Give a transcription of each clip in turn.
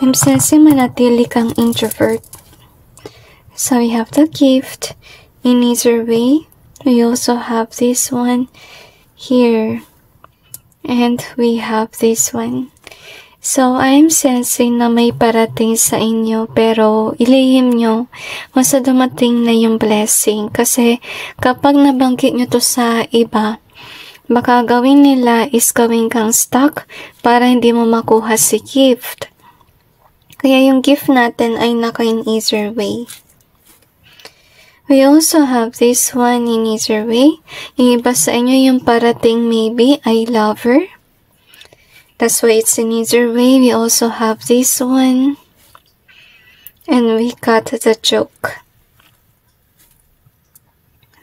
I'm sensing manatili kang introvert. So we have the gift in either way. We also have this one here. And we have this one. So, I'm sensing na may parating sa inyo pero ilihim nyo kung sa dumating na yung blessing. Kasi kapag nabanggit nyo to sa iba, baka gawin nila is gawin kang stuck para hindi mo makuha si gift. Kaya yung gift natin ay naka in either way. We also have this one in either way. Yung iba sa inyo yung parating maybe ay lover. That's why it's in either way. We also have this one. And we got the joke.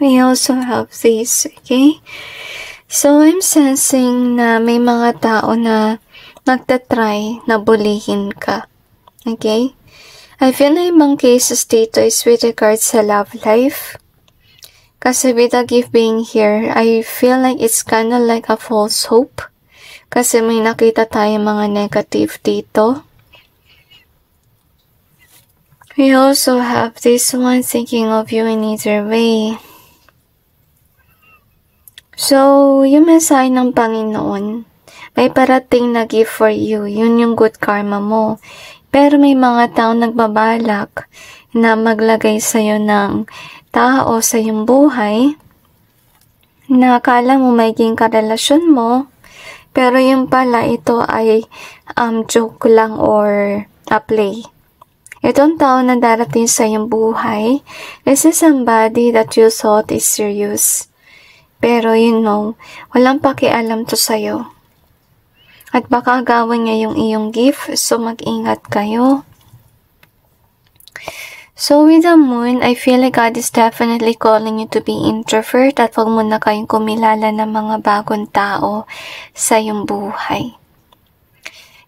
We also have this, okay? So, I'm sensing na may mga tao na nagtatry na bulihin ka. Okay? I feel na ibang cases dito is with regards sa love life. Kasi with the gift being here, I feel like it's kinda like a false hope. Kasi may nakita tayo mga negative dito. We also have this one thinking of you in either way. So, yung mensahe ng Panginoon, may parating na gift for you. Yun yung good karma mo. Pero may mga taong nagbabalak na maglagay sa'yo ng tao sa iyong buhay na akala mo magiging karelasyon mo. Pero yung pala, ito ay joke lang or a play. Itong tao na darating sa iyong buhay, this is somebody that you thought is serious. Pero you know, walang pakialam to sa'yo. At baka gawin niya yung iyong gift, so mag-ingat kayo. So with the moon, I feel like God is definitely calling you to be introvert at huwag mo na kayong kumilala ng mga bagong tao sa iyong buhay.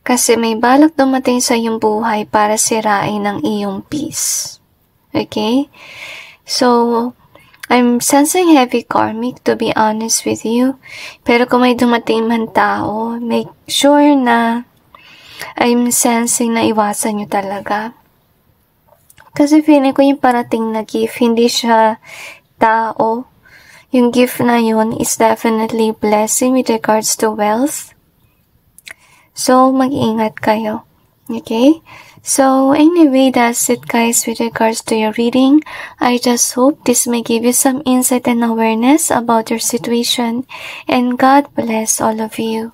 Kasi may balak dumating sa iyong buhay para sirain ang iyong peace. Okay? So, I'm sensing heavy karmic to be honest with you. Pero kung may dumating man tao, make sure na I'm sensing na iwasan nyo talaga. Kasi feeling ko yung parating na gift, hindi siya tao. Yung gift na yun is definitely blessing with regards to wealth. So, mag-ingat kayo. Okay? So, anyway, that's it guys with regards to your reading. I just hope this may give you some insight and awareness about your situation. And God bless all of you.